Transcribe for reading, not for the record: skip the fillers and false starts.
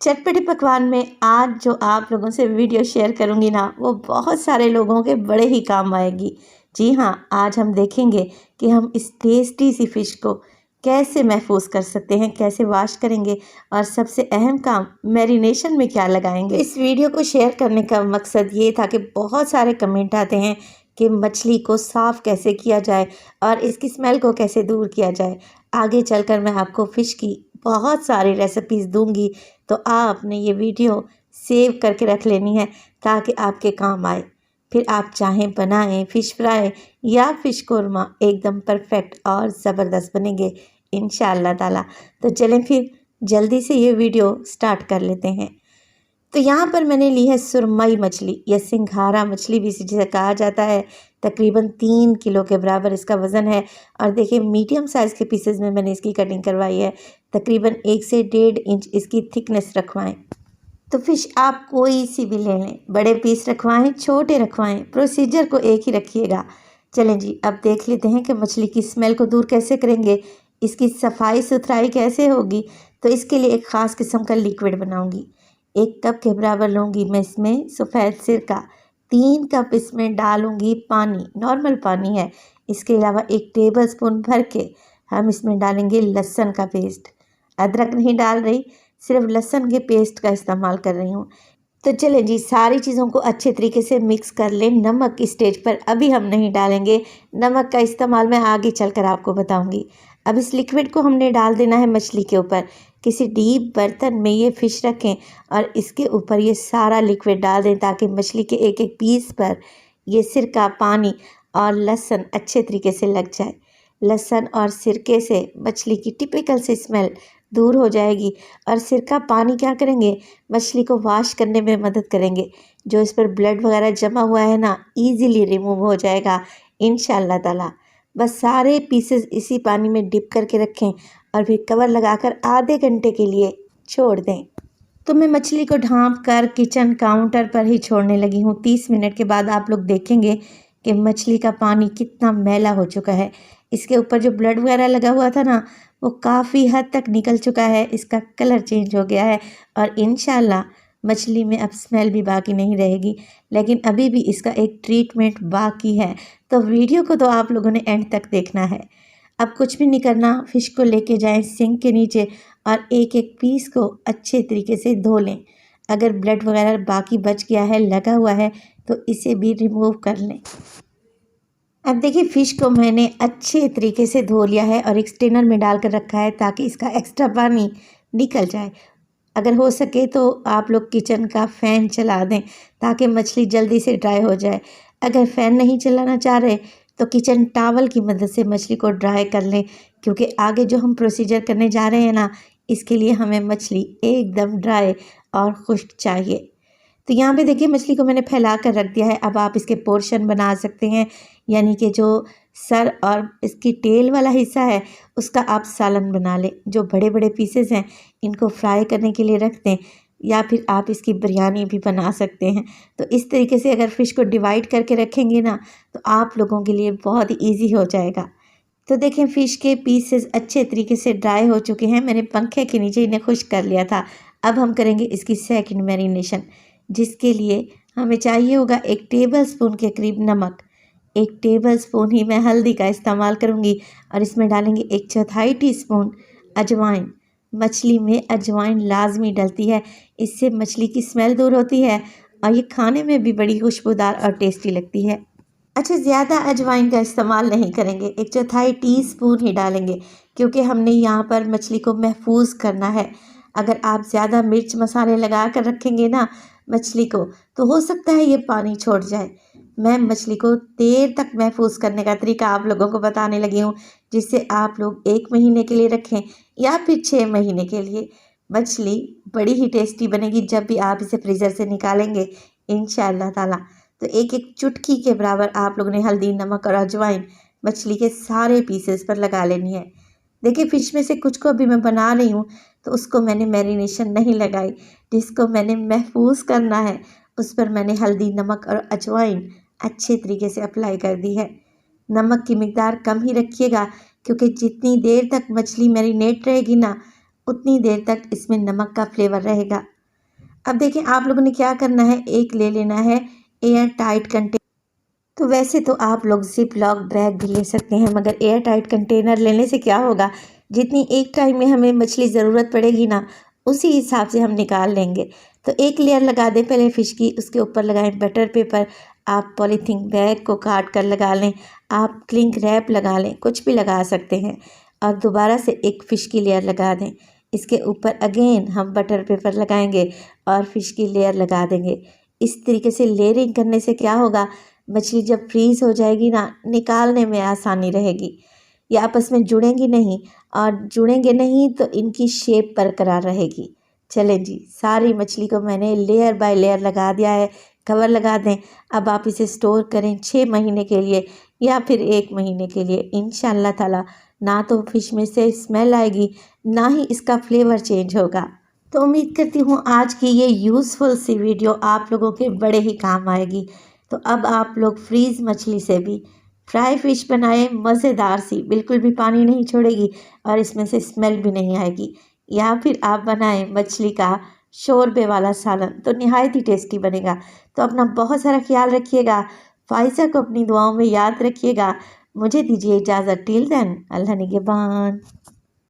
चटपटे पकवान में आज जो आप लोगों से वीडियो शेयर करूंगी ना, वो बहुत सारे लोगों के बड़े ही काम आएगी। जी हाँ, आज हम देखेंगे कि हम इस टेस्टी सी फ़िश को कैसे महफूज कर सकते हैं, कैसे वॉश करेंगे और सबसे अहम काम मैरिनेशन में क्या लगाएंगे। इस वीडियो को शेयर करने का मकसद ये था कि बहुत सारे कमेंट आते हैं कि मछली को साफ़ कैसे किया जाए और इसकी स्मेल को कैसे दूर किया जाए। आगे चलकर मैं आपको फ़िश की बहुत सारी रेसिपीज़ दूंगी, तो आपने ये वीडियो सेव करके रख लेनी है ताकि आपके काम आए। फिर आप चाहें बनाएं फ़िश फ्राई या फ़िश कोरमा, एकदम परफेक्ट और ज़बरदस्त बनेंगे इंशाअल्लाह ताला। तो चलें फिर जल्दी से ये वीडियो स्टार्ट कर लेते हैं। तो यहाँ पर मैंने ली है सुरमई मछली या सिंघारा मछली भी जिसे कहा जाता है। तकरीबन 3 किलो के बराबर इसका वज़न है और देखिए मीडियम साइज़ के पीसेस में मैंने इसकी कटिंग करवाई है। तकरीबन 1 से 1.5 इंच इसकी थिकनेस रखवाएं। तो फ़िश आप कोई सी भी ले लें, बड़े पीस रखवाएं, छोटे रखवाएं, प्रोसीजर को एक ही रखिएगा। चलें जी, अब देख लेते हैं कि मछली की स्मेल को दूर कैसे करेंगे, इसकी सफाई सुथराई कैसे होगी। तो इसके लिए एक ख़ास किस्म का लिक्विड बनाऊंगी। 1 कप के बराबर लूँगी मैं इसमें सफ़ेद सिरका, 3 कप इसमें डालूँगी पानी, नॉर्मल पानी है। इसके अलावा 1 टेबलस्पून भर के हम इसमें डालेंगे लहसुन का पेस्ट। अदरक नहीं डाल रही, सिर्फ लहसुन के पेस्ट का इस्तेमाल कर रही हूँ। तो चले जी, सारी चीज़ों को अच्छे तरीके से मिक्स कर लें। नमक की स्टेज पर अभी हम नहीं डालेंगे, नमक का इस्तेमाल मैं आगे चलकर आपको बताऊंगी। अब इस लिक्विड को हमने डाल देना है मछली के ऊपर। किसी डीप बर्तन में ये फ़िश रखें और इसके ऊपर ये सारा लिक्विड डाल दें ताकि मछली के एक एक पीस पर ये सिरका, पानी और लहसुन अच्छे तरीके से लग जाए। लहसुन और सिरके से मछली की टिपिकल सी स्मेल दूर हो जाएगी और सिरका पानी क्या करेंगे, मछली को वॉश करने में मदद करेंगे। जो इस पर ब्लड वगैरह जमा हुआ है ना, इजीली रिमूव हो जाएगा इंशाअल्लाह ताला। बस सारे पीसेस इसी पानी में डिप करके रखें और फिर कवर लगाकर आधे घंटे के लिए छोड़ दें। तो मैं मछली को ढाँप कर किचन काउंटर पर ही छोड़ने लगी हूँ। 30 मिनट के बाद आप लोग देखेंगे कि मछली का पानी कितना मैला हो चुका है। इसके ऊपर जो ब्लड वगैरह लगा हुआ था ना, वो काफ़ी हद तक निकल चुका है। इसका कलर चेंज हो गया है और इंशाअल्लाह मछली में अब स्मेल भी बाकी नहीं रहेगी। लेकिन अभी भी इसका एक ट्रीटमेंट बाकी है, तो वीडियो को तो आप लोगों ने एंड तक देखना है। अब कुछ भी नहीं करना, फ़िश को लेके जाएं सिंक के नीचे और एक एक पीस को अच्छे तरीके से धो लें। अगर ब्लड वगैरह बाकी बच गया है, लगा हुआ है, तो इसे भी रिमूव कर लें। अब देखिए, फ़िश को मैंने अच्छे तरीके से धो लिया है और एक स्ट्रेनर में डाल कर रखा है ताकि इसका एक्स्ट्रा पानी निकल जाए। अगर हो सके तो आप लोग किचन का फ़ैन चला दें ताकि मछली जल्दी से ड्राई हो जाए। अगर फ़ैन नहीं चलाना चाह रहे तो किचन टावल की मदद से मछली को ड्राई कर लें, क्योंकि आगे जो हम प्रोसीजर करने जा रहे हैं ना, इसके लिए हमें मछली एकदम ड्राई और खुश्क चाहिए। तो यहाँ पे देखिए, मछली को मैंने फैला कर रख दिया है। अब आप इसके पोर्शन बना सकते हैं, यानी कि जो सर और इसकी टेल वाला हिस्सा है उसका आप सालन बना लें। जो बड़े बड़े पीसेस हैं इनको फ्राई करने के लिए रख दें, या फिर आप इसकी बिरयानी भी बना सकते हैं। तो इस तरीके से अगर फ़िश को डिवाइड करके रखेंगे ना, तो आप लोगों के लिए बहुत ही ईजी हो जाएगा। तो देखें, फ़िश के पीसेस अच्छे तरीके से ड्राई हो चुके हैं। मैंने पंखे के नीचे इन्हें खुश्क कर लिया था। अब हम करेंगे इसकी सेकंड मैरिनेशन, जिसके लिए हमें चाहिए होगा 1 टेबलस्पून के करीब नमक, 1 टेबलस्पून ही मैं हल्दी का इस्तेमाल करूँगी और इसमें डालेंगे 1/4 टीस्पून अजवाइन। मछली में अजवाइन लाजमी डलती है, इससे मछली की स्मेल दूर होती है और ये खाने में भी बड़ी खुशबूदार और टेस्टी लगती है। अच्छा, ज़्यादा अजवाइन का इस्तेमाल नहीं करेंगे, 1/4 टीस्पून ही डालेंगे, क्योंकि हमने यहाँ पर मछली को महफूज करना है। अगर आप ज़्यादा मिर्च मसाले लगा कर रखेंगे ना मछली को, तो हो सकता है ये पानी छोड़ जाए। मैं मछली को देर तक महफूज करने का तरीका आप लोगों को बताने लगी हूँ, जिससे आप लोग 1 महीने के लिए रखें या फिर 6 महीने के लिए। मछली बड़ी ही टेस्टी बनेगी जब भी आप इसे फ्रीज़र से निकालेंगे इंशाअल्लाह ताला। तो एक एक चुटकी के बराबर आप लोगों ने हल्दी, नमक और अजवाइन मछली के सारे पीसेस पर लगा लेनी है। देखिए, फ़िश में से कुछ को अभी मैं बना रही हूँ, तो उसको मैंने मैरिनेशन नहीं लगाई। जिसको मैंने महफूज करना है उस पर मैंने हल्दी, नमक और अजवाइन अच्छे तरीके से अप्लाई कर दी है। नमक की मिकदार कम ही रखिएगा, क्योंकि जितनी देर तक मछली मैरिनेट रहेगी ना, उतनी देर तक इसमें नमक का फ्लेवर रहेगा। अब देखिए आप लोगों ने क्या करना है, एक ले लेना है एयर टाइट कंटेनर। तो वैसे तो आप लोग जिप लॉक बैग भी ले सकते हैं, मगर एयर टाइट कंटेनर लेने से क्या होगा, जितनी एक टाइम में हमें मछली ज़रूरत पड़ेगी ना, उसी हिसाब से हम निकाल लेंगे। तो एक लेयर लगा दें पहले फ़िश की, उसके ऊपर लगाएं बटर पेपर। आप पॉलीथीन बैग को काट कर लगा लें, आप क्लिंग रैप लगा लें, कुछ भी लगा सकते हैं। और दोबारा से एक फ़िश की लेयर लगा दें। इसके ऊपर अगेन हम बटर पेपर लगाएंगे और फ़िश की लेयर लगा देंगे। इस तरीके से लेयरिंग करने से क्या होगा, मछली जब फ्रीज़ हो जाएगी ना, निकालने में आसानी रहेगी। ये आपस में जुड़ेंगी नहीं, और जुड़ेंगे नहीं तो इनकी शेप बरकरार रहेगी। चलें जी, सारी मछली को मैंने लेयर बाय लेयर लगा दिया है, कवर लगा दें। अब आप इसे स्टोर करें 6 महीने के लिए या फिर 1 महीने के लिए। इंशाअल्लाह ताला ना तो फ़िश में से स्मेल आएगी, ना ही इसका फ्लेवर चेंज होगा। तो उम्मीद करती हूँ आज की ये यूज़फुल सी वीडियो आप लोगों के बड़े ही काम आएगी। तो अब आप लोग फ्रीज़ मछली से भी फ्राई फ़िश बनाएं, मज़ेदार सी, बिल्कुल भी पानी नहीं छोड़ेगी और इसमें से स्मेल भी नहीं आएगी। या फिर आप बनाएं मछली का शोरबे वाला सालन, तो निहायत ही टेस्टी बनेगा। तो अपना बहुत सारा ख्याल रखिएगा, फ़ाइज़ा को अपनी दुआओं में याद रखिएगा। मुझे दीजिए इजाज़त, टिल देन, अल्लाह निगहबान।